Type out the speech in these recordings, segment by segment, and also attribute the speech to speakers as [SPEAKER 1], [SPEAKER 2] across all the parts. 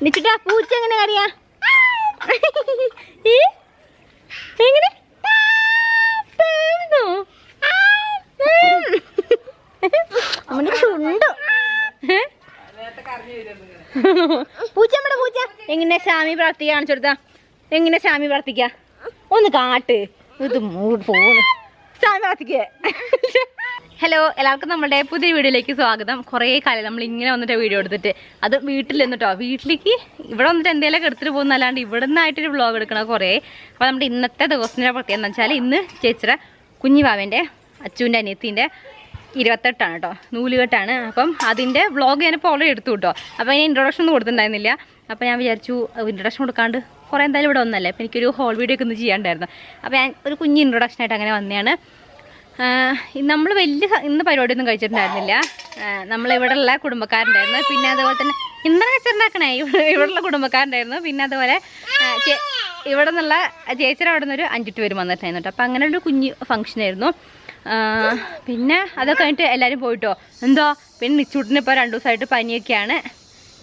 [SPEAKER 1] നിച്ചിട്ടാ പൂച്ച എങ്ങനെ അറിയാ എങ്ങനെ ചുണ്ടോ പൂച്ച നമ്മുടെ പൂച്ച എങ്ങനെ സ്വാമി പ്രാർത്ഥിക്ക കാണിച്ചു കൊടുത്താ എങ്ങനെ സ്വാമി പ്രാർത്ഥിക്ക ഒന്ന് കാട്ട് ഇത് ഫോണ് സ്വാമി പ്രാർത്ഥിക്കേ. ഹലോ, എല്ലാവർക്കും നമ്മുടെ പുതിയ വീഡിയോയിലേക്ക് സ്വാഗതം. കുറേ കാലം നമ്മൾ ഇങ്ങനെ വന്നിട്ട് വീഡിയോ എടുത്തിട്ട് അത് വീട്ടിൽ നിന്നിട്ടോ, വീട്ടിലേക്ക് ഇവിടെ വന്നിട്ട് എന്തെങ്കിലുമൊക്കെ എടുത്തിട്ട് പോകുന്നല്ലാണ്ട് ഇവിടെ നിന്നായിട്ടൊരു വ്ളോഗ് എടുക്കണം കുറേ. അപ്പോൾ നമ്മുടെ ഇന്നത്തെ ദിവസത്തിൻ്റെ പ്രത്യേകത എന്ന് വെച്ചാൽ ഇന്ന് ചേച്ചിയുടെ കുഞ്ഞിവാവൻ്റെ അച്ചുവിൻ്റെ അനിയത്തിൻ്റെ 28 കേട്ടോ, നൂലുകെട്ടാണ്. അപ്പം അതിൻ്റെ വ്ളോഗ് ഞാനിപ്പോൾ ഓൾറെഡി എടുത്തു കേട്ടോ. അപ്പോൾ അതിന് ഇൻട്രൊഡക്ഷൻ ഒന്നും കൊടുത്തിട്ടുണ്ടായിരുന്നില്ല. അപ്പോൾ ഞാൻ വിചാരിച്ചു ഇൻട്രൊഡക്ഷൻ കൊടുക്കാണ്ട് കുറേ എന്തായാലും ഇവിടെ വന്നല്ലേ, അപ്പോൾ എനിക്കൊരു ഹോൾ വീഡിയോ ഒക്കെ ഒന്ന് ചെയ്യാണ്ടായിരുന്നു. അപ്പോൾ ഞാൻ ഒരു കുഞ്ഞ് ഇൻട്രൊഡക്ഷനായിട്ട് അങ്ങനെ വന്നതാണ്. നമ്മൾ വലിയ ഇന്ന് പരിപാടിയൊന്നും കഴിച്ചിട്ടുണ്ടായിരുന്നില്ല. നമ്മളിവിടെയുള്ള കുടുംബക്കാരുണ്ടായിരുന്നു, പിന്നെ അതുപോലെ തന്നെ എന്താണ് വെച്ചിട്ടുണ്ടാക്കണേ ഇവിടെയുള്ള കുടുംബക്കാരുണ്ടായിരുന്നു, പിന്നെ അതുപോലെ ഇവിടെ നിന്നുള്ള ചേച്ചിയുടെ അവിടെ നിന്നൊരു 5-8 പേര് വന്നിട്ടായിരുന്നു കേട്ടോ. അപ്പോൾ അങ്ങനെ ഒരു കുഞ്ഞ് ഫംഗ്ഷനായിരുന്നു. പിന്നെ അതൊക്കെ കഴിഞ്ഞിട്ട് എല്ലാവരും പോയിട്ടോ. എന്തോ പിന്നെ നിച്ചൂട്ടിന് ഇപ്പോൾ 2 ദിവസമായിട്ട് പനിയൊക്കെയാണ്.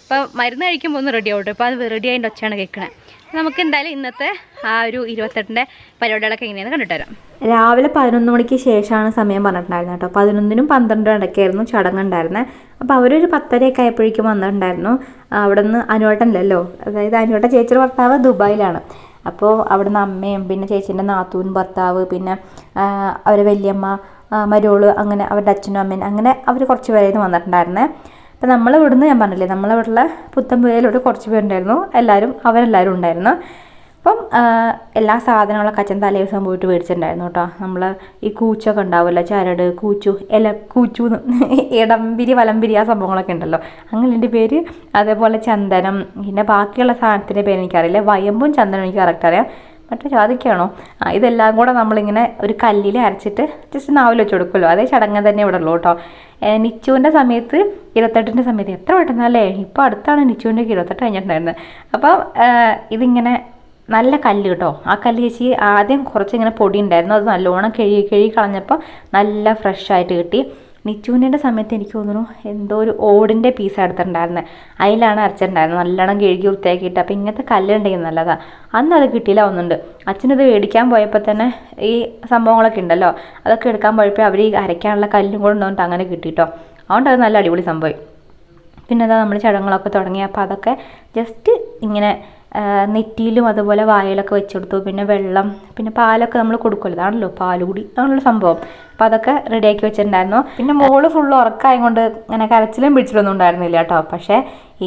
[SPEAKER 1] ഇപ്പോൾ മരുന്ന് കഴിക്കുമ്പോൾ ഒന്ന് റെഡി ആവട്ടോ. ഇപ്പോൾ അത് റെഡി ആയതിൻ്റെ ഒച്ചയാണ് കേൾക്കണേ. നമുക്ക് എന്തായാലും ഇന്നത്തെ ആ ഒരു 28ൻ്റെ പരിപാടികളൊക്കെ എങ്ങനെയാണെന്ന് കണ്ടിട്ട് വരാം.
[SPEAKER 2] രാവിലെ 11 മണിക്ക് ശേഷമാണ് സമയം പറഞ്ഞിട്ടുണ്ടായിരുന്നത് കേട്ടോ. 11നും 12 ഇടയ്ക്കായിരുന്നു ചടങ്ങുണ്ടായിരുന്നത്. അപ്പോൾ അവരൊരു 10:30 ആയപ്പോഴേക്കും വന്നിട്ടുണ്ടായിരുന്നു. അവിടെ നിന്ന് അനുവേട്ടനല്ലോ, അതായത് അനുവേട്ടൻ ചേച്ചിയുടെ ഭർത്താവ് ദുബായിലാണ്. അപ്പോൾ അവിടെ നിന്ന് അമ്മയും പിന്നെ ചേച്ചീൻ്റെ നാത്തൂൻ ഭർത്താവ് പിന്നെ അവരെ വല്യമ്മ മരോള് അങ്ങനെ അവരുടെ അച്ഛനും അമ്മയും അങ്ങനെ അവർ കുറച്ച് പേരായിരുന്നു വന്നിട്ടുണ്ടായിരുന്നത്. അപ്പം നമ്മളിവിടുന്ന് ഞാൻ പറഞ്ഞില്ലേ, നമ്മളിവിടെയുള്ള പുത്തൻപുരയിലൂടെ കുറച്ച് പേരുണ്ടായിരുന്നു. അവരെല്ലാവരും ഉണ്ടായിരുന്നു. അപ്പം എല്ലാ സാധനങ്ങളൊക്കെ അച്ഛൻ തലേ ദിവസം പോയിട്ട് മേടിച്ചിട്ടുണ്ടായിരുന്നു കേട്ടോ. നമ്മൾ ഈ കൂച്ചൊക്കെ ഉണ്ടാവുമല്ലോ, ചരട് കൂച്ചു കൂച്ചൂന്ന് ഇടംപിരി വലംപിരി ആ സംഭവങ്ങളൊക്കെ ഉണ്ടല്ലോ, അങ്ങനെ എൻ്റെ പേര്. അതേപോലെ ചന്ദനം, പിന്നെ ബാക്കിയുള്ള സാധനത്തിൻ്റെ പേര് എനിക്കറിയില്ല. വയമ്പും ചന്ദനം എനിക്ക് കറക്റ്റ് അറിയാം. മറ്റേ ജാതിക്കാണോ ഇതെല്ലാം കൂടെ നമ്മളിങ്ങനെ ഒരു കല്ലിൽ അരച്ചിട്ട് ജസ്റ്റ് നാവിൽ വെച്ച് കൊടുക്കുമല്ലോ, അതേ ചടങ്ങ് തന്നെ ഇവിടെ ഉള്ളൂ കേട്ടോ. നിച്ചുവിൻ്റെ സമയത്ത് 28ൻ്റെ സമയത്ത് എത്ര പെട്ടെന്നല്ലേ, ഇപ്പോൾ അടുത്താണ് നിച്ചുവിൻ്റെ 28 കഴിഞ്ഞിട്ടുണ്ടായിരുന്നത്. അപ്പം ഇതിങ്ങനെ നല്ല കല്ല് കേട്ടോ. ആ കല്ല് ചേച്ചി ആദ്യം കുറച്ചിങ്ങനെ പൊടി ഉണ്ടായിരുന്നു, അത് നല്ലോണം കഴുകി കളഞ്ഞപ്പോൾ നല്ല ഫ്രഷായിട്ട് കിട്ടി. നിച്ചുവിൻ്റെ സമയത്ത് എനിക്ക് തോന്നുന്നു എന്തോ ഒരു ഓടിൻ്റെ പീസ് എടുത്തിട്ടുണ്ടായിരുന്നത്, അതിലാണ് അരച്ചിട്ടുണ്ടായിരുന്നത്, നല്ലോണം കഴുകി വൃത്തിയാക്കിയിട്ട്. അപ്പോൾ ഇങ്ങനത്തെ കല്ലുണ്ടെങ്കിൽ നല്ലതാണ്. അന്ന് അത് കിട്ടിയില്ല ഒന്നുണ്ട്. അച്ഛനിത് മേടിക്കാൻ പോയപ്പോൾ തന്നെ ഈ സംഭവങ്ങളൊക്കെ ഉണ്ടല്ലോ, അതൊക്കെ എടുക്കാൻ പോയപ്പോൾ അവർ ഈ അരയ്ക്കാനുള്ള കല്ലും കൂടെ ഉണ്ടോന്നിട്ട് അങ്ങനെ കിട്ടിയിട്ടോ. അതുകൊണ്ട് അത് നല്ല അടിപൊളി സംഭവം. പിന്നെ അതാ നമ്മൾ ചടങ്ങുകളൊക്കെ തുടങ്ങി. അപ്പോൾ അതൊക്കെ ജസ്റ്റ് ഇങ്ങനെ നെറ്റിയിലും അതുപോലെ വായലൊക്കെ വെച്ച് കൊടുത്തു. പിന്നെ വെള്ളം പിന്നെ പാലൊക്കെ നമ്മൾ കൊടുക്കുമല്ലോ, അതാണല്ലോ പാലുകൂടി, അതാണല്ലോ സംഭവം. അപ്പോൾ അതൊക്കെ റെഡിയാക്കി വെച്ചിട്ടുണ്ടായിരുന്നു. പിന്നെ മോള് ഫുള്ള് ഉറക്കമായതുകൊണ്ട് ഇങ്ങനെ കരച്ചിലും പിടിച്ചിട്ടൊന്നും ഉണ്ടായിരുന്നില്ല കേട്ടോ. പക്ഷേ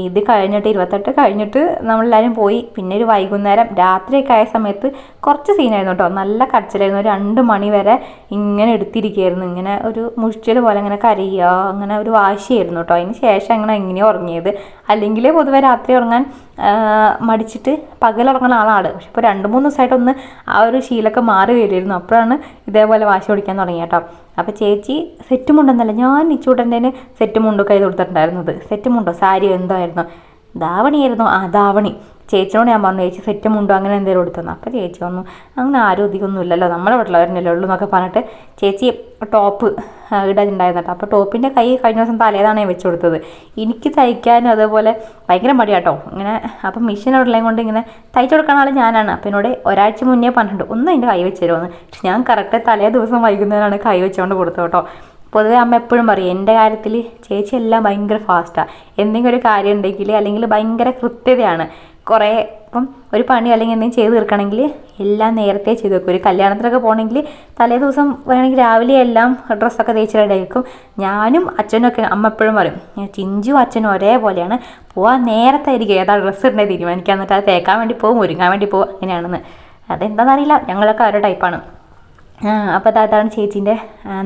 [SPEAKER 2] ഇത് കഴിഞ്ഞിട്ട് 28 കഴിഞ്ഞിട്ട് നമ്മളെല്ലാവരും പോയി. പിന്നെ ഒരു വൈകുന്നേരം രാത്രിയൊക്കെ ആയ സമയത്ത് കുറച്ച് സീനായിരുന്നു കേട്ടോ. നല്ല കരച്ചിലായിരുന്നു. 2 മണി വരെ ഇങ്ങനെ എടുത്തിരിക്കുകയായിരുന്നു, ഇങ്ങനെ ഒരു മുഷിച്ചൽ പോലെ ഇങ്ങനെ കരയുക, അങ്ങനെ ഒരു വാശിയായിരുന്നു കേട്ടോ. അതിന് ശേഷം അങ്ങനെ എങ്ങനെയാണ് ഉറങ്ങിയത്. അല്ലെങ്കിൽ പൊതുവെ രാത്രി ഉറങ്ങാൻ മടിച്ചിട്ട് പകലുറങ്ങുന്ന ആളാണ്. പക്ഷെ ഇപ്പോൾ 2-3 ദിവസമായിട്ടൊന്ന് ആ ഒരു ശീലമൊക്കെ മാറി വരുമായിരുന്നു. അപ്പോഴാണ് ഇതേപോലെ വാശി ഓടിക്കാൻ തുടങ്ങി കേട്ടോ. അപ്പോൾ ചേച്ചി സെറ്റ് മുണ്ടെന്നല്ല, ഞാൻ നിച്ചൂട്ടൻ്റെ സെറ്റ് മുണ്ടൊക്കെ കൈ കൊടുത്തിട്ടുണ്ടായിരുന്നത്. സെറ്റ് മുണ്ടോ സാരിയോ എന്തായിരുന്നു, ധാവണിയായിരുന്നു. ധാവണി. ചേച്ചിയോട് ഞാൻ പറഞ്ഞു, ചേച്ചി സെറ്റ് മുണ്ടോ അങ്ങനെ എന്തെങ്കിലും കൊടുത്തു. അപ്പോൾ ചേച്ചി വന്നു, അങ്ങനെ ആരും അധികമൊന്നും ഇല്ലല്ലോ, നമ്മളെ വീട്ടിലവരല്ലേ ഉള്ളൂ എന്നൊക്കെ പറഞ്ഞിട്ട് ചേച്ചി ടോപ്പ് ഇടാനുണ്ടായിരുന്നു കേട്ടോ. അപ്പോൾ ടോപ്പിൻ്റെ കൈ കഴിഞ്ഞ ദിവസം തലേതാണ് ഞാൻ വെച്ച് കൊടുത്തത്. എനിക്ക് തയ്ക്കാനും അതേപോലെ ഭയങ്കര മടിയാട്ടോ ഇങ്ങനെ. അപ്പം മെഷീൻ ഉള്ളതും കൊണ്ട് ഇങ്ങനെ തയ്ച്ചു കൊടുക്കുന്ന ആൾ ഞാനാണ്. അപ്പം എന്നോട് ഒരാഴ്ച മുന്നേ പറഞ്ഞിട്ടുണ്ട് ഒന്ന് അതിൻ്റെ കൈ വെച്ച് തരുമെന്ന്. പക്ഷെ ഞാൻ കറക്റ്റ് തലേ ദിവസം വൈകുന്നേരമാണ് കൈ വെച്ചുകൊണ്ട് കൊടുത്തത് കേട്ടോ. പൊതുവെ അമ്മ എപ്പോഴും പറയും എൻ്റെ കാര്യത്തിൽ ചേച്ചി എല്ലാം ഭയങ്കര ഫാസ്റ്റാണ്. എന്തെങ്കിലും ഒരു കാര്യം ഉണ്ടെങ്കിൽ അല്ലെങ്കിൽ ഭയങ്കര കൃത്യതയാണ്. കുറേ ഇപ്പം ഒരു പണി അല്ലെങ്കിൽ എന്തെങ്കിലും ചെയ്ത് തീർക്കണമെങ്കിൽ എല്ലാം നേരത്തെ ചെയ്ത് വെക്കും. ഒരു കല്യാണത്തിനൊക്കെ പോകണമെങ്കിൽ തലേ ദിവസം വേണമെങ്കിൽ രാവിലെ എല്ലാം ഡ്രസ്സൊക്കെ തേച്ച് റെഡി വെക്കും. ഞാനും അച്ഛനൊക്കെ അമ്മ എപ്പോഴും പറയും ചിഞ്ചും അച്ഛനും ഒരേപോലെയാണ്, പോവാൻ നേരത്തെ ആയിരിക്കും ഏതാ ഡ്രസ്സ് ഇടേണ്ടത് തീരുമാനിക്കുക, എന്നിട്ട് അത് തേക്കാൻ വേണ്ടി പോകും ഒരുങ്ങാൻ വേണ്ടി പോകും അങ്ങനെയാണെന്ന്. അതെന്താണെന്നറിയില്ല, ഞങ്ങളൊക്കെ ഒരു ടൈപ്പാണ്. അപ്പോൾ അതാണ് ചേച്ചീൻ്റെ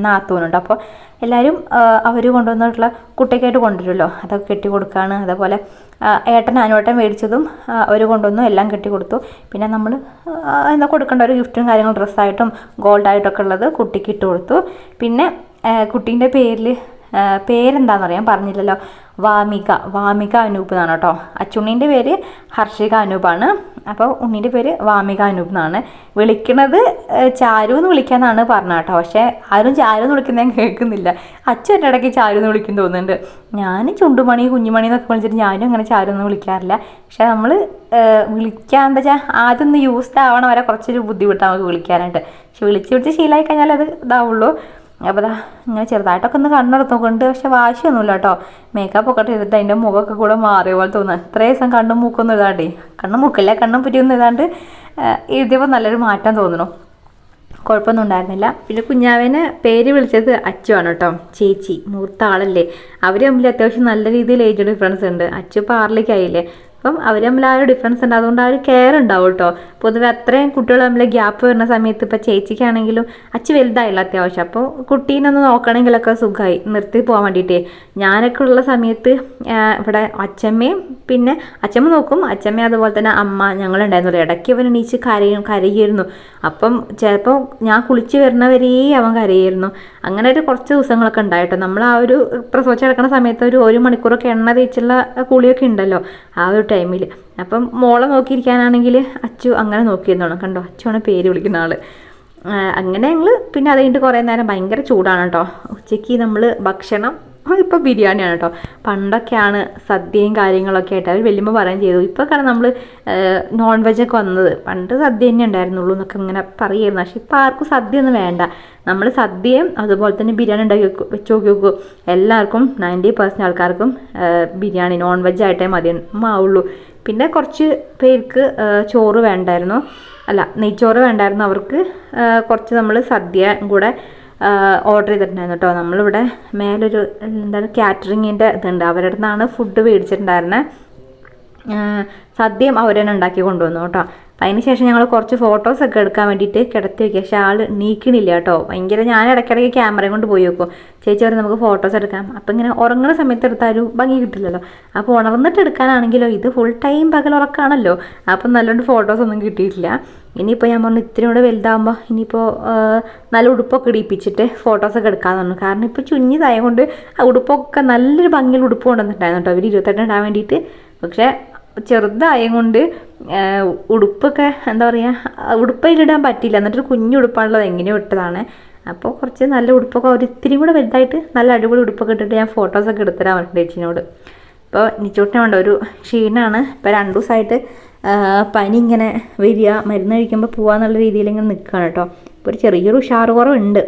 [SPEAKER 2] നാത്തൂനുണ്ട്. അപ്പോൾ എല്ലാവരും അവർ കൊണ്ടുവന്നിട്ടുള്ള കുട്ടിക്കായിട്ട് കൊണ്ടുവരുമല്ലോ, അതൊക്കെ കെട്ടി കൊടുക്കുകയാണ്. അതേപോലെ അനുവേട്ടൻ മേടിച്ചതും അവർ കൊണ്ടുവന്നു, എല്ലാം കെട്ടി കൊടുത്തു. പിന്നെ നമ്മൾ എന്താ കൊടുക്കേണ്ട ഒരു ഗിഫ്റ്റും കാര്യങ്ങളും ഡ്രസ്സായിട്ടും ഗോൾഡായിട്ടൊക്കെ ഉള്ളത് കുട്ടിക്ക് ഇട്ട് കൊടുത്തു. പിന്നെ കുട്ടീൻ്റെ പേരിൽ പേരെന്താണെന്ന് അറിയാൻ പറഞ്ഞില്ലല്ലോ. വാമിക അനൂപ് എന്നാണ് കേട്ടോ. അച്ചുണ്ണീൻ്റെ പേര് ഹർഷിക അനൂപാണ്. അപ്പോൾ ഉണ്ണീൻ്റെ പേര് വാമിക അനൂപ് എന്നാണ്. വിളിക്കണത് ചാരു എന്ന് വിളിക്കാന്നാണ് പറഞ്ഞത് കേട്ടോ. പക്ഷേ ആരും ചാരു എന്ന് വിളിക്കുന്നത് ഞാൻ കേൾക്കുന്നില്ല. അച്ഛൻ എൻ്റെ ഇടയ്ക്ക് ചാരു എന്ന് വിളിക്കും തോന്നുന്നുണ്ട്. ഞാൻ ചുണ്ടുമണി കുഞ്ഞുമണി എന്നൊക്കെ വിളിച്ചിട്ട് ഞാനും അങ്ങനെ ചാരു എന്ന് വിളിക്കാറില്ല. പക്ഷെ നമ്മൾ വിളിക്കാൻ എന്താ വെച്ചാൽ ആദ്യം ഒന്ന് യൂസ്ഡ് ആവണം വരെ കുറച്ചൊരു ബുദ്ധിമുട്ടാണ് നമുക്ക് വിളിക്കാനായിട്ട്. പക്ഷെ വിളിച്ച് ശീലമായി കഴിഞ്ഞാൽ അത് ഇതാവുള്ളൂ. അപ്പോൾ അതാ ഇങ്ങനെ ചെറുതായിട്ടൊക്കെ ഒന്ന് കണ്ണെടുത്തോണ്ട്, പക്ഷെ വാശിയൊന്നുമില്ല കേട്ടോ. മേക്കപ്പ് ഒക്കെ ചെയ്തിട്ട് അതിൻ്റെ മുഖമൊക്കെ കൂടെ മാറിയ പോലെ തോന്നുക. ഇത്രയും ദിവസം കണ്ണും മൂക്കൊന്നും ഇതാണ്ടേ, കണ്ണും മൂക്കല്ല കണ്ണും പുറ്റിയൊന്നും ഇതാണ്ട് എഴുതിയപ്പോൾ നല്ലൊരു മാറ്റം തോന്നുന്നു. കുഴപ്പമൊന്നും ഉണ്ടായിരുന്നില്ല. പിന്നെ കുഞ്ഞാവേനെ പേര് വിളിച്ചത് അച്ചു ആണ് കേട്ടോ. ചേച്ചി മൂത്ത ആളല്ലേ. അവർ തമ്മിൽ അത്യാവശ്യം നല്ല രീതിയിൽ ഏജ് ഡിഫറൻസ് ഉണ്ട്. അച്ചു ഇപ്പോൾ 6ലേക്കായില്ലേ. അപ്പം അവർ തമ്മിൽ ആ ഒരു ഡിഫറൻസ് ഉണ്ട്. അതുകൊണ്ട് ആ ഒരു കെയർ ഉണ്ടാവും കേട്ടോ. പൊതുവെ അത്രയും കുട്ടികൾ തമ്മിൽ ഗ്യാപ്പ് വരുന്ന സമയത്ത് ഇപ്പോൾ ചേച്ചിക്കാണെങ്കിലും അച്ചു വലുതായില്ല അത്യാവശ്യം. അപ്പോൾ കുട്ടീനൊന്ന് നോക്കണമെങ്കിലൊക്കെ സുഖമായി നിർത്തി പോകാൻ വേണ്ടിയിട്ടേ. ഞാനൊക്കെ ഉള്ള സമയത്ത് ഇവിടെ അച്ഛമ്മയും പിന്നെ അച്ഛമ്മ നോക്കും, അച്ഛമ്മ അതുപോലെ തന്നെ അമ്മ ഞങ്ങളുണ്ടായിരുന്നു. ഇടയ്ക്ക് അവൻ എണീച്ച് കരയായിരുന്നു. അപ്പം ചിലപ്പോൾ ഞാൻ കുളിച്ച് വരുന്നവരേ അവൻ കരയായിരുന്നു. അങ്ങനെ ഒരു കുറച്ച് ദിവസങ്ങളൊക്കെ ഉണ്ടായിട്ടോ. നമ്മൾ ആ ഒരു പ്രസവിച്ച് കിടക്കുന്ന സമയത്ത് ഒരു മണിക്കൂറൊക്കെ എണ്ണ തേച്ചുള്ള കുളിയൊക്കെ ഉണ്ടല്ലോ ആ ഒരു ടൈമിൽ. അപ്പം മോളെ നോക്കിയിരിക്കാനാണെങ്കിൽ അച്ചു അങ്ങനെ നോക്കിയിരുന്നോളാം. കണ്ടോ, അച്ചുവാണ് പേര് വിളിക്കുന്ന ആൾ. അങ്ങനെ ഞങ്ങൾ പിന്നെ അത് കഴിഞ്ഞിട്ട് കുറേ നേരം ഭയങ്കര ചൂടാണ് കേട്ടോ. ഉച്ചയ്ക്ക് നമ്മൾ ഭക്ഷണം ഇപ്പോൾ ബിരിയാണിയാണ് കേട്ടോ. പണ്ടൊക്കെയാണ് സദ്യയും കാര്യങ്ങളൊക്കെ ആയിട്ട് അവർ വലിയമ്മ പറയുകയും ചെയ്തു. ഇപ്പോൾ കാരണം നമ്മൾ നോൺ വെജൊക്കെ വന്നത്. പണ്ട് സദ്യ തന്നെ ഉണ്ടായിരുന്നുള്ളൂ എന്നൊക്കെ ഇങ്ങനെ പറയുമായിരുന്നു. പക്ഷെ ഇപ്പോൾ ആർക്കും സദ്യ ഒന്നും വേണ്ട. നമ്മൾ സദ്യയും അതുപോലെ തന്നെ ബിരിയാണി ഉണ്ടാക്കി വെച്ച് നോക്കൂ. എല്ലാവർക്കും 90% ആൾക്കാർക്കും ബിരിയാണി നോൺ വെജ് ആയിട്ടേ മതിയാവുള്ളൂ. പിന്നെ കുറച്ച് പേർക്ക് ചോറ് വേണ്ടായിരുന്നു, നെയ്ച്ചോറ് വേണ്ടായിരുന്നു. അവർക്ക് കുറച്ച് നമ്മൾ സദ്യ കൂടെ ഓർഡർ ചെയ്തിട്ടുണ്ടായിരുന്നു കേട്ടോ. നമ്മളിവിടെ മേലൊരു കാറ്ററിങ്ങിൻ്റെ ഇതുണ്ട്, അവരുടെ നിന്നാണ് ഫുഡ് മേടിച്ചിട്ടുണ്ടായിരുന്നത്. സദ്യയും അവർ തന്നെ ഉണ്ടാക്കി കൊണ്ടുവന്നു കേട്ടോ. അപ്പം അതിന് ശേഷം ഞങ്ങൾ കുറച്ച് ഫോട്ടോസൊക്കെ എടുക്കാൻ വേണ്ടിയിട്ട് കിടത്തി വയ്ക്കുക. പക്ഷേ ആൾ നീക്കണില്ല കേട്ടോ. ഭയങ്കര ഞാൻ ഇടയ്ക്കിടയ്ക്ക് ക്യാമറയും കൊണ്ട് പോയി വെക്കും. ചേച്ചി പറഞ്ഞ് നമുക്ക് ഫോട്ടോസ് എടുക്കാം. അപ്പം ഇങ്ങനെ ഉറങ്ങുന്ന സമയത്ത് എടുത്താലും ഭംഗി കിട്ടില്ലല്ലോ. അപ്പോൾ ഉണർന്നിട്ട് എടുക്കാനാണെങ്കിലോ ഇത് ഫുൾ ടൈം പകൽ ഉറക്കമാണല്ലോ. അപ്പം നല്ലോണം ഫോട്ടോസൊന്നും കിട്ടിയിട്ടില്ല. ഇനിയിപ്പോൾ ഞാൻ പറഞ്ഞു ഇത്തിരി കൂടെ വലുതാകുമ്പോൾ ഇനിയിപ്പോൾ നല്ല ഉടുപ്പൊക്കെ ഇടിപ്പിച്ചിട്ട് ഫോട്ടോസൊക്കെ എടുക്കാമെന്ന് പറഞ്ഞു. കാരണം ഇപ്പോൾ ചുഞ്ഞിതായതുകൊണ്ട് ആ ഉടുപ്പൊക്കെ നല്ലൊരു ഭംഗിയുള്ള ഉടുപ്പ് കൊണ്ടുവന്നിട്ടുണ്ടായിരുന്നു കേട്ടോ അവർ 28 ഇടാൻ വേണ്ടിയിട്ട്. പക്ഷേ ചെറുതായതുകൊണ്ട് ഉടുപ്പൊക്കെ എന്താ പറയുക ഉടുപ്പയിലിടാൻ പറ്റില്ല. എന്നിട്ടൊരു കുഞ്ഞു ഉടുപ്പാണുള്ളത് എങ്ങനെയോ ഇട്ടതാണ്. അപ്പോൾ കുറച്ച് നല്ല ഉടുപ്പൊക്കെ ഒരിത്തിരി കൂടെ വലുതായിട്ട് നല്ല അടിപൊളി ഉടുപ്പൊക്കെ ഇട്ടിട്ട് ഞാൻ ഫോട്ടോസൊക്കെ എടുത്തരാൻ പറഞ്ഞു ചേച്ചിനോട്. ഇപ്പോൾ നിച്ചൂട്ടിനെ വേണ്ട ഒരു ക്ഷീണമാണ്. ഇപ്പോൾ 2 ദിവസമായിട്ട് പനി ഇങ്ങനെ വരിക, മരുന്ന് കഴിക്കുമ്പോൾ പോകാന്നുള്ള രീതിയിൽ ഇങ്ങനെ നിൽക്കുകയാണ് കേട്ടോ. ഇപ്പോൾ ഒരു ചെറിയൊരു ഉഷാറ് കുറവുണ്ട്.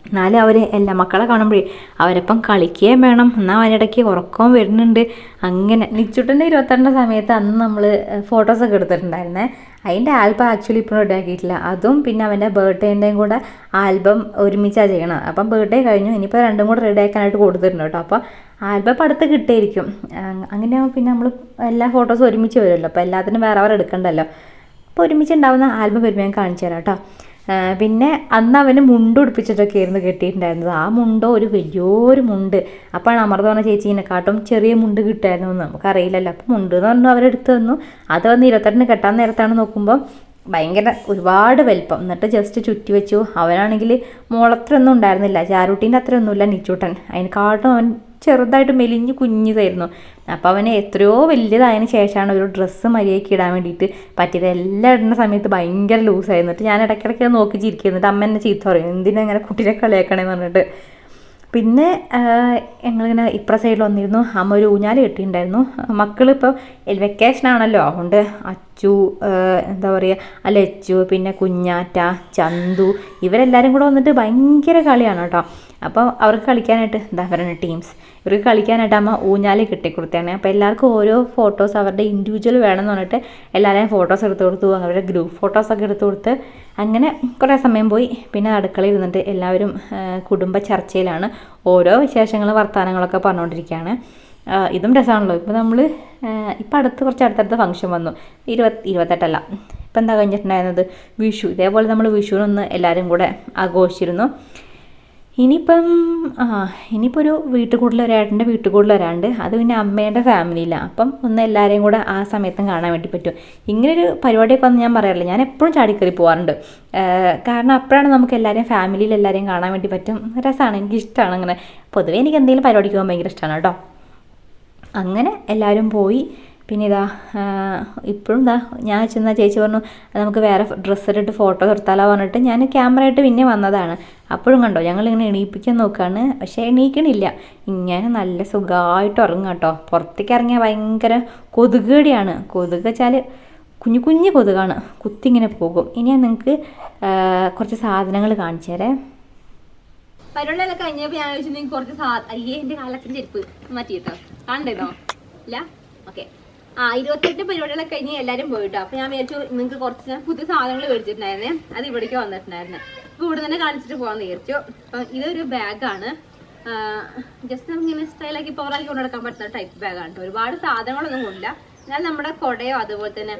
[SPEAKER 2] എന്നാലും അവർ എല്ലാ മക്കളെ കാണുമ്പോഴേ അവരപ്പം കളിക്കുകയും വേണം, എന്നാൽ അവനിടയ്ക്ക് ഉറക്കവും വരുന്നുണ്ട്. അങ്ങനെ നിച്ചുട്ടൻ്റെ 22 സമയത്ത് അന്ന് നമ്മൾ ഫോട്ടോസൊക്കെ എടുത്തിട്ടുണ്ടായിരുന്നേ. അതിൻ്റെ ആൽബം ആക്ച്വലി ഇപ്പോഴും റെഡി ആക്കിയിട്ടില്ല. അതും പിന്നെ അവൻ്റെ ബർത്ത്ഡേൻ്റെയും കൂടെ ആൽബം ഒരുമിച്ചാണ് ചെയ്യണം. അപ്പം ബർത്ത്ഡേ കഴിഞ്ഞു, ഇനിയിപ്പോൾ രണ്ടും കൂടെ റെഡി ആക്കാനായിട്ട് കൊടുത്തിട്ടുണ്ട് കേട്ടോ. അപ്പോൾ ആൽബം ഇപ്പം അടുത്ത് കിട്ടിയിരിക്കും. അങ്ങനെയാകുമ്പോൾ പിന്നെ നമ്മൾ എല്ലാ ഫോട്ടോസും ഒരുമിച്ച് വരുമല്ലോ. അപ്പോൾ എല്ലാത്തിനും വേറെ എടുക്കണ്ടല്ലോ. അപ്പോൾ ഒരുമിച്ച് ഉണ്ടാവുന്ന ആൽബം വരുമ്പോൾ ഞാൻ കാണിച്ചു തരാം കേട്ടോ. പിന്നെ അന്ന് അവന് മുണ്ട് ഉടുപ്പിച്ചിട്ടൊക്കെ ആയിരുന്നു കെട്ടിയിട്ടുണ്ടായിരുന്നത്. ആ മുണ്ടോ ഒരു വലിയൊരു മുണ്ട്. അപ്പോൾ അമൃത പറഞ്ഞ ചേച്ചീനെക്കാട്ടും ചെറിയ മുണ്ട് കിട്ടുമായിരുന്നു എന്ന് നമുക്കറിയില്ലല്ലോ. അപ്പോൾ മുണ്ട് എന്ന് പറഞ്ഞു അവരെടുത്ത് തന്നു. അത് വന്ന് 28 കെട്ടാൻ നേരത്താണ് നോക്കുമ്പോൾ ഭയങ്കര ഒരുപാട് വലിപ്പം. എന്നിട്ട് ജസ്റ്റ് ചുറ്റി വെച്ചു. അവനാണെങ്കിൽ മോളത്രയൊന്നും ഉണ്ടായിരുന്നില്ല, ചാരൂട്ടീൻ്റെ അത്രയൊന്നുമില്ല നിച്ചൂട്ടൻ. അതിനെക്കാട്ടും അവൻ ചെറുതായിട്ട് മെലിഞ്ഞ് കുഞ്ഞിതായിരുന്നു. അപ്പോൾ അവന് എത്രയോ വലിയതായതിനു ശേഷമാണ് ഒരു ഡ്രസ്സ് മര്യാദയ്ക്ക് ഇടാൻ വേണ്ടിയിട്ട് പറ്റിയത്. എല്ലാം ഇടുന്ന സമയത്ത് ഭയങ്കര ലൂസായിരുന്നു. എന്നിട്ട് ഞാൻ ഇടയ്ക്കിടയ്ക്ക് നോക്കി ചിരിക്കും. എന്നിട്ട് അമ്മ എന്നെ ചീത്ത പറയും, എന്തിനാ അങ്ങനെ കുട്ടീനെ കളിയാക്കണേന്ന് പറഞ്ഞിട്ട്. പിന്നെ ഞങ്ങളിങ്ങനെ ഇപ്പുറ സൈഡിൽ വന്നിരുന്നു. അമ്മ ഒരു ഊഞ്ഞാൽ കെട്ടിയിട്ടുണ്ടായിരുന്നു. മക്കളിപ്പോൾ വെക്കേഷനാണല്ലോ, അതുകൊണ്ട് അച്ചു എന്താ പറയുക ലച്ചു പിന്നെ കുഞ്ഞാറ്റ ചന്തു ഇവരെല്ലാവരും കൂടെ വന്നിട്ട് ഭയങ്കര കളിയാണ് കേട്ടോ. അപ്പോൾ അവർക്ക് കളിക്കാനായിട്ട് എന്താ പറയുക ടീംസ് ഇവർക്ക് കളിക്കാനായിട്ട് അമ്മ ഊഞ്ഞാൽ കെട്ടിക്കൊടുത്താണ്. അപ്പോൾ എല്ലാവർക്കും ഓരോ ഫോട്ടോസ് അവരുടെ ഇൻഡിവിജ്വൽ വേണമെന്ന് പറഞ്ഞിട്ട് എല്ലാവരെയും ഫോട്ടോസ് എടുത്ത് കൊടുത്തു. അവരുടെ ഗ്രൂപ്പ് ഫോട്ടോസൊക്കെ എടുത്ത് കൊടുത്ത് അങ്ങനെ കുറേ സമയം പോയി. പിന്നെ അടുക്കളയിൽ ഇരുന്നിട്ട് എല്ലാവരും കുടുംബ ചർച്ചയിലാണ്. ഓരോ വിശേഷങ്ങളും വർത്തമാനങ്ങളൊക്കെ പറഞ്ഞുകൊണ്ടിരിക്കുകയാണ്. ഇതും രസമാണല്ലോ. ഇപ്പോൾ നമ്മൾ ഇപ്പം അടുത്തടുത്ത് ഫംഗ്ഷൻ വന്നു. 28 ഇപ്പം എന്താ കഴിഞ്ഞിട്ടുണ്ടായിരുന്നത് വിഷു. ഇതേപോലെ നമ്മൾ വിഷുവിനൊന്ന് എല്ലാവരും കൂടെ ആഘോഷിച്ചിരുന്നു. ഇനിയിപ്പോൾ ഒരു ഏട്ടൻ്റെ വീട്ടിൽ കൂടുതൽ വരാണ്ട്, അത് പിന്നെ അമ്മേൻ്റെ ഫാമിലിയിലാണ്. അപ്പം ഒന്ന് എല്ലാവരെയും കൂടെ ആ സമയത്തും കാണാൻ വേണ്ടി പറ്റും. ഇങ്ങനൊരു പരിപാടിയൊക്കെ വന്ന് ഞാൻ പറയാറില്ല, ഞാൻ എപ്പോഴും ചാടിക്കറി പോകാറുണ്ട്. കാരണം അപ്പോഴാണ് നമുക്ക് എല്ലാവരെയും ഫാമിലിയിൽ എല്ലാവരെയും കാണാൻ വേണ്ടി പറ്റും. രസമാണ്, എനിക്കിഷ്ടമാണ് അങ്ങനെ. പൊതുവേ എനിക്ക് എന്തെങ്കിലും പരിപാടിക്ക് പോകാൻ ഭയങ്കര ഇഷ്ടമാണ് കേട്ടോ. അങ്ങനെ എല്ലാവരും പോയി. പിന്നെ ഇപ്പോഴും ഞാൻ ചെന്നാൽ ചേച്ചി പറഞ്ഞു നമുക്ക് വേറെ ഡ്രസ്സ് ഇട്ടിട്ട് ഫോട്ടോ എടുത്താലോ പറഞ്ഞിട്ട് ഞാൻ ക്യാമറ ആയിട്ട് പിന്നെ വന്നതാണ്. അപ്പോഴും കണ്ടോ ഞങ്ങളിങ്ങനെ എണീപ്പിക്കാൻ നോക്കുകയാണ്, പക്ഷേ എണീക്കണില്ല. ഇങ്ങനെ നല്ല സുഖമായിട്ട് ഉറങ്ങുക കേട്ടോ. പുറത്തേക്ക് ഇറങ്ങിയാൽ ഭയങ്കര കൊതുകടിയാണ്. കൊതുക് വെച്ചാൽ കുഞ്ഞു കുഞ്ഞു കൊതുകാണ്, കുത്തിങ്ങനെ പോകും. ഇനി ഞാൻ നിങ്ങൾക്ക് കുറച്ച് സാധനങ്ങൾ കാണിച്ചു തരാം.
[SPEAKER 1] പരിപാടിയെല്ലാം കഴിഞ്ഞപ്പോൾ ഞാൻ ചോദിച്ചു കുറച്ച് അയ്യേ എൻ്റെ കാലത്തിന് ചെരുപ്പ് മാറ്റി കേട്ടോ, കണ്ടോ ഇല്ല? ഓക്കെ. 28 പരിപാടികളൊക്കെ കഴിഞ്ഞ് എല്ലാവരും പോയിട്ടോ. അപ്പോൾ ഞാൻ വിചാരിച്ചു നിങ്ങൾക്ക് കുറച്ച് പുതിയ സാധനങ്ങൾ മേടിച്ചിട്ടുണ്ടായിരുന്നേ, അത് ഇവിടേക്ക് വന്നിട്ടുണ്ടായിരുന്നു. അപ്പോൾ ഇവിടെ തന്നെ കാണിച്ചിട്ട് പോകാമെന്ന് വിചാരിച്ചു. അപ്പം ഇതൊരു ബാഗാണ്, ജസ്റ്റ് നമുക്കിങ്ങനെ സ്റ്റൈലാക്കി പവറാക്കി കൊണ്ടു നടക്കാൻ പറ്റുന്ന ടൈപ്പ് ബാഗാണ് കേട്ടോ. ഒരുപാട് സാധനങ്ങളൊന്നും കൊണ്ടില്ല, എന്നാൽ നമ്മുടെ കുടയോ അതുപോലെ തന്നെ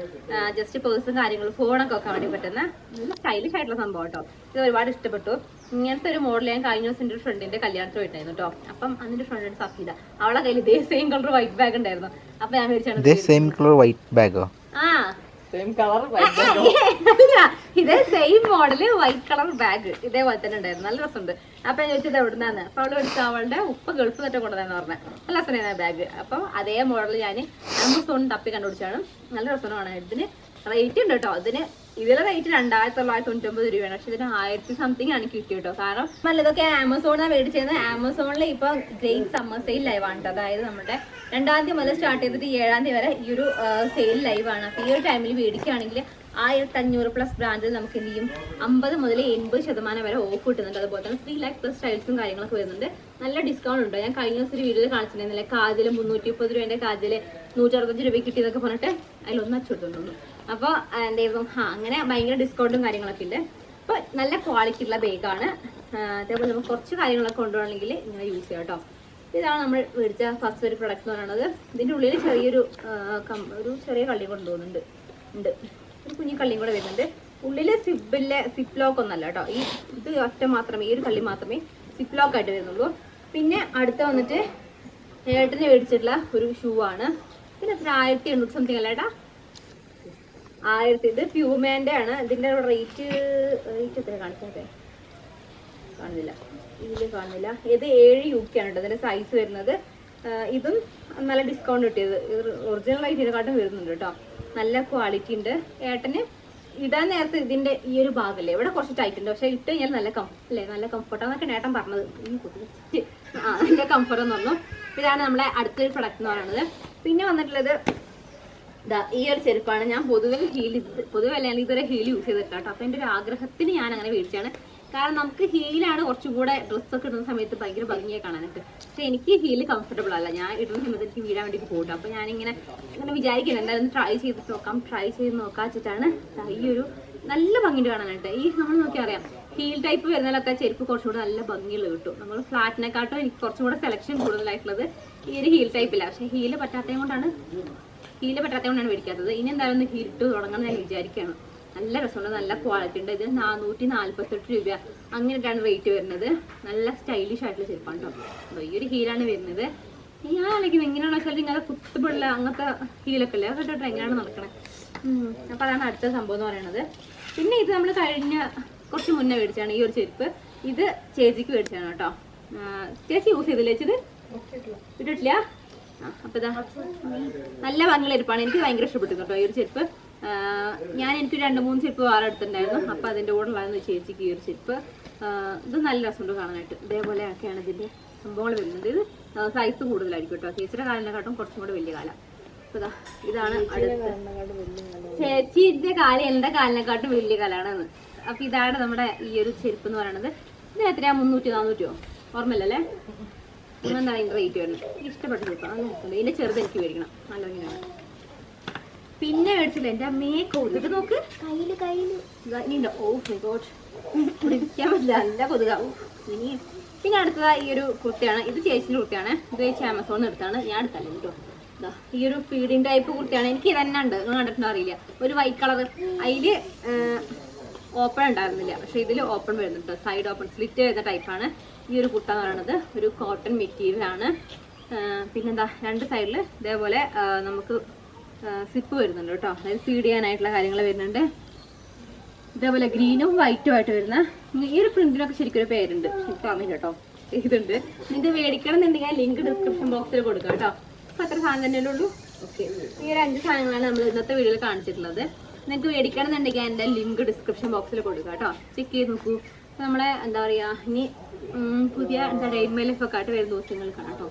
[SPEAKER 1] ജസ്റ്റ് പേഴ്സും കാര്യങ്ങളും ഫോണൊക്കെ വെക്കാൻ വേണ്ടി പറ്റുന്ന നല്ല സ്റ്റൈലിഷ് ആയിട്ടുള്ള സംഭവം കേട്ടോ. ഇത് ഒരുപാട് ഇഷ്ടപ്പെട്ടു. ഇങ്ങനത്തെ ഒരു മോഡൽ ഞാൻ കഴിഞ്ഞ ദിവസം എൻ്റെ ഒരു ഫ്രണ്ടിന്റെ കല്യാണത്തിന് പോയിട്ടായിരുന്നു കേട്ടോ. അപ്പം അതിന്റെ ഫ്രണ്ടിന്റെ സഫീദ, അവളെ കയ്യിൽ ഇതേ സെയിം കളർ വൈറ്റ് ബാഗ് ഉണ്ടായിരുന്നു. അപ്പൊ ഞാൻ മേടിച്ചാണ്
[SPEAKER 3] ഇതേ സെയിം കളർ വൈറ്റ് ബാഗോ?
[SPEAKER 1] ഇതേ same model white colour bag ഇതേപോലെ തന്നെ ഉണ്ടായിരുന്നു, നല്ല രസമുണ്ട്. അപ്പൊ ഞാൻ ചോദിച്ചത് എവിടുന്നാന്ന്. അപ്പൊ അവള് മേടിച്ച അവളുടെ ഉപ്പ ഗൾഫ് തൊട്ട് കൊണ്ടുവന്നു പറഞ്ഞത്. നല്ല രസമാണ് ബാഗ്. അപ്പൊ അതേ മോഡൽ ഞാൻ ആമസോണിൽ തപ്പി കണ്ടുപിടിച്ചാണ്. നല്ല രസമാണ്. ഇതിന് റേറ്റ് ഉണ്ട് കേട്ടോ. ഇതിലെ റേറ്റ് 2999 രൂപയാണ്, പക്ഷെ ഇതിന് 1000 സംതിങ് ആണ് കിട്ടിയത് കേട്ടോ. കാരണം നല്ലതൊക്കെ ആമസോണിൽ മേടിച്ചത്. ആമസോണിൽ ഇപ്പൊ ഗ്രേറ്റ് സമ്മർ സെയിൽ ലൈവാണ് കേട്ടോ. അതായത് നമ്മുടെ 2-ാം തീയതി മുതൽ സ്റ്റാർട്ട് ചെയ്തിട്ട് 7-ാം തീയതി വരെ ഈ ഒരു സെയിൽ ലൈവാണ്. അപ്പൊ ഈ ഒരു ടൈമിൽ മേടിക്കുകയാണെങ്കിൽ 1500+ ബ്രാൻഡിൽ നമുക്ക് എന്ത് ചെയ്യും 50 മുതൽ 80% വരെ ഓഫ് കിട്ടുന്നുണ്ട്. അതുപോലെ തന്നെ 3 lakh+ സ്റ്റൈൽസും കാര്യങ്ങളൊക്കെ വരുന്നുണ്ട്. നല്ല ഡിസ്കൗണ്ട് ഉണ്ട്. ഞാൻ കഴിഞ്ഞ ദിവസം ഒരു വീഡിയോയിൽ കാണിച്ചിട്ടുണ്ടായിരുന്നില്ല, കാജിൽ 330 രൂപേന്റെ കാജിൽ 165 രൂപ കിട്ടിയതൊക്കെ പറഞ്ഞിട്ട് അതിലൊന്നും അച്ചുകൊടുത്തുള്ളൂ. അപ്പോൾ എന്തായിരുന്നു അങ്ങനെ ഭയങ്കര ഡിസ്കൗണ്ടും കാര്യങ്ങളൊക്കെ ഉണ്ട്. അപ്പോൾ നല്ല ക്വാളിറ്റി ഉള്ള ബാഗാണ്. അതേപോലെ നമുക്ക് കുറച്ച് കാര്യങ്ങളൊക്കെ കൊണ്ടുപോകണമെങ്കിൽ ഇങ്ങനെ യൂസ് ചെയ്യാം കേട്ടോ. ഇതാണ് നമ്മൾ മേടിച്ച ഫസ്റ്റ് ഒരു പ്രൊഡക്റ്റ് എന്ന് പറയുന്നത്. ഇതിൻ്റെ ഉള്ളിൽ ഒരു ചെറിയ കള്ളി കൊണ്ടുപോകുന്നുണ്ട്, ഒരു കുഞ്ഞു കള്ളിയും കൂടെ വരുന്നുണ്ട്. ഉള്ളിൽ സിപ്പ് ലോക്ക് ഒന്നല്ല കേട്ടോ. ഇത് ഒറ്റ മാത്രമേ, ഈ ഒരു കള്ളി മാത്രമേ സിപ്പ് ലോക്ക് ആയിട്ട് വരുന്നുള്ളൂ. പിന്നെ അടുത്ത വന്നിട്ട് ഏട്ടന് മേടിച്ചിട്ടുള്ള ഒരു ഷൂ ആണ്. പിന്നെ 1800 സംതിങ് അല്ല ഏട്ടാ, 1000. ഇത് പ്യൂമേൻ്റെ ആണ്. ഇതിൻ്റെ റേറ്റ് എത്ര കാണിച്ചേ കാണുന്നില്ല, ഇതിൽ കാണുന്നില്ല. ഇത് 7 UK ആണ് കേട്ടോ ഇതിൻ്റെ സൈസ് വരുന്നത്. ഇതും നല്ല ഡിസ്കൗണ്ട് കിട്ടിയത്. ഒറിജിനൽ ആയിട്ട് ഇതിനെക്കാട്ടും വരുന്നുണ്ട് കേട്ടോ. നല്ല ക്വാളിറ്റി ഉണ്ട്. ഏട്ടന് ഇടാൻ നേരത്തെ ഇതിൻ്റെ ഈ ഒരു ഭാഗമല്ലേ ഇവിടെ കുറച്ച് ടൈറ്റ് ഉണ്ട്, പക്ഷെ ഇട്ട് കഴിഞ്ഞാൽ നല്ല കംഫർട്ടാന്നൊക്കെ ഏട്ടൻ പറഞ്ഞത്. അതിൻ്റെ കംഫർട്ട് എന്ന് പറഞ്ഞു. ഇതാണ് നമ്മളെ അടുത്തൊരു പ്രൊഡക്റ്റ് എന്ന് പറയുന്നത്. പിന്നെ വന്നിട്ടുള്ളത് ഈ ഒരു ചെരുപ്പാണ്. ഞാൻ പൊതുവെ അല്ലെങ്കിൽ ഇതുവരെ ഹീൽ യൂസ് ചെയ്തിട്ടില്ല കേട്ടോ. അപ്പോൾ എൻ്റെ ഒരു ആഗ്രഹത്തിന് ഞാൻ അങ്ങനെ മേടിച്ചാണ്. കാരണം നമുക്ക് ഹീലാണ് കുറച്ചും കൂടെ ഡ്രസ്സൊക്കെ ഇടുന്ന സമയത്ത് ഭയങ്കര ഭംഗിയായി കാണാനായിട്ട്. പക്ഷെ എനിക്ക് ഹീല് കംഫർട്ടബിൾ അല്ല. ഞാൻ ഇടുന്ന സമയത്ത് എനിക്ക് വീടാൻ വേണ്ടി പോകട്ടെ. അപ്പോൾ ഞാനിങ്ങനെ വിചാരിക്കുന്നത് എന്തായാലും ട്രൈ ചെയ്ത് നോക്കാം വെച്ചിട്ടാണ്. ഈ ഒരു നല്ല ഭംഗിയിട്ട് കാണാനായിട്ട്. നമ്മൾ നോക്കിയാൽ അറിയാം, ഹീൽ ടൈപ്പ് വരുന്നതിലൊക്കെ ചെരുപ്പ് കുറച്ചുകൂടെ നല്ല ഭംഗിയുള്ള കിട്ടും. നമ്മൾ ഫ്ലാറ്റിനെക്കാട്ടും എനിക്ക് കുറച്ചും കൂടെ സെലക്ഷൻ കൂടുതലായിട്ടുള്ളത് ഈ ഒരു ഹീൽ ടൈപ്പില്ല. പക്ഷേ ഹീല് പറ്റാത്തത് കൊണ്ടാണ് മേടിക്കാത്തത്. ഇനി എന്തായാലും ഒന്ന് ഹീൽ ഇട്ട് തുടങ്ങണം ഞാൻ വിചാരിക്കുകയാണ്. നല്ല രസമുണ്ട്, നല്ല ക്വാളിറ്റി ഉണ്ട്. ഇത് 448 രൂപ അങ്ങനെയൊക്കെയാണ് റേറ്റ് വരുന്നത്. നല്ല സ്റ്റൈലിഷ് ആയിട്ടുള്ള ചെരുപ്പാണ് കേട്ടോ. ഈ ഒരു ഹീലാണ് വരുന്നത്. ഞാൻ ആലോചിക്കുന്നത് എങ്ങനെയാണെന്ന് വെച്ചാൽ ഇങ്ങനെ കുത്തുപിള്ള അങ്ങനത്തെ ഹീലൊക്കെ അല്ലേ, അതൊക്കെ ഇട്ടിട്ട് എങ്ങനെയാണ് നടക്കണേ. അപ്പോൾ അതാണ് അടുത്ത സംഭവം എന്ന് പറയുന്നത്. പിന്നെ ഇത് നമ്മൾ കുറച്ച് മുന്നേ മേടിച്ചാണ് ഈ ഒരു ചെരുപ്പ്. ഇത് ചേച്ചിക്ക് മേടിച്ചാണ് കേട്ടോ. ചേച്ചി യൂസ് ചെയ്തില്ലേ ഇത്? ഇട്ടിട്ടില്ല. അപ്പോൾ ഇതാ നല്ല ഭംഗിയുള്ള ചെരുപ്പാണ്. എനിക്ക് ഭയങ്കര ഇഷ്ടപ്പെട്ടു കേട്ടോ ഈ ഒരു ചെരുപ്പ്. എനിക്ക് 2-3 ചെരുപ്പ് വേറെ എടുത്തിട്ടുണ്ടായിരുന്നു. അപ്പോൾ അതിൻ്റെ കൂടെ ഉള്ളതെന്ന് ചേച്ചിക്ക് ഈ ഒരു ചെരുപ്പ്. ഇത് നല്ല രസമുണ്ട് കാണാനായിട്ട്. ഇതേപോലെയൊക്കെയാണ് ഇതിൻ്റെ സംഭവങ്ങൾ വരുന്നത്. ഇത് സൈസ് കൂടുതലായിരിക്കും കേട്ടോ. ചേച്ചിയുടെ കാലിനെക്കാട്ടും കുറച്ചും കൂടെ വലിയ കാലം. അപ്പോൾ ഇതാണ് അടുത്ത്. ചേച്ചിയുടെ കാല് എൻ്റെ കാലിനെക്കാട്ടും വലിയ കാലാണ്. അപ്പോൾ ഇതാണ് നമ്മുടെ ഈ ഒരു ചെരുപ്പ് എന്ന് പറയുന്നത്. ഇത് എത്രയാണ്? 300-400 ഓർമ്മയില്ലല്ലേ? എന്താണ് അതിൻ്റെ റേറ്റ് വരുന്നത്? ഇഷ്ടപ്പെട്ട ചെരുപ്പ് നല്ല രസമുണ്ട്. ഇതിൻ്റെ ചെറുത് എനിക്ക് മേടിക്കണം, നല്ല ഭംഗിയാണ്. പിന്നെ മേടിച്ചില്ല എൻ്റെ അമ്മയെ കൊതുക് നോക്ക് കയ്യിലുണ്ടോ. ഓ മൈ ഗോഡ്, ഇരിക്കാൻ പറ്റില്ല, നല്ല കൊതുകാവും ഇനി. പിന്നെ അടുത്തത് ഈ ഒരു കുർത്തിയാണ്. ഇത് ചേച്ചിൻ്റെ കുർത്തിയാണ്. ഇത് ചേച്ചി ആമസോണിൽ എടുത്താണ്, ഞാൻ എടുത്തല്ലേ കേട്ടോ. ഈ ഒരു ഫീഡിങ് ടൈപ്പ് കുർത്തിയാണ്. എനിക്ക് തന്നെ ഉണ്ട്, നിങ്ങൾ കണ്ടിട്ടുണ്ടോ അറിയില്ല. ഒരു വൈറ്റ് കളർ, അതിൽ ഓപ്പൺ ഉണ്ടായിരുന്നില്ല. പക്ഷെ ഇതിൽ ഓപ്പൺ വരുന്നുണ്ട്, സൈഡ് ഓപ്പൺ സ്ലിറ്റ് വരുന്ന ടൈപ്പാണ് ഈ ഒരു കുട്ട എന്ന് പറയുന്നത്. ഒരു കോട്ടൺ മെറ്റീരിയൽ ആണ്. പിന്നെന്താ 2 സൈഡിൽ ഇതേപോലെ നമുക്ക് സിപ്പ് വരുന്നുണ്ട് കേട്ടോ. അതായത് ഫീഡ് ചെയ്യാനായിട്ടുള്ള കാര്യങ്ങൾ വരുന്നുണ്ട്. ഇതേപോലെ ഗ്രീനും വൈറ്റും ആയിട്ട് വരുന്ന ഈ ഒരു പ്രിന്റിനൊക്കെ ശരിക്കും ഒരു പേരുണ്ട്, ശരിക്കും അറിയില്ല കേട്ടോ. ഇതുണ്ട്. ഇത് മേടിക്കണം എന്നുണ്ടെങ്കിൽ ലിങ്ക് ഡിസ്ക്രിപ്ഷൻ ബോക്സിൽ കൊടുക്കാം കേട്ടോ. അപ്പം അത്ര സാധനം തന്നെയല്ലേ ഉള്ളൂ. ഓക്കെ, ഈ ഒരു 5 സാധനങ്ങളാണ് നമ്മൾ ഇന്നത്തെ വീഡിയോയിൽ കാണിച്ചിട്ടുള്ളത്. നിങ്ങൾക്ക് മേടിക്കണം എന്നുണ്ടെങ്കിൽ എൻ്റെ ലിങ്ക് ഡിസ്ക്രിപ്ഷൻ ബോക്സിൽ കൊടുക്കാം കേട്ടോ. ചെക്ക് ചെയ്ത് നോക്കൂ. നമ്മളെ എന്താ പറയുക, ഇനി പുതിയ എന്താ ഡെയിൻ മൈ ലൈഫ് ഒക്കെ ആയിട്ട് വരുന്ന ദിവസങ്ങൾ കാണാം കേട്ടോ.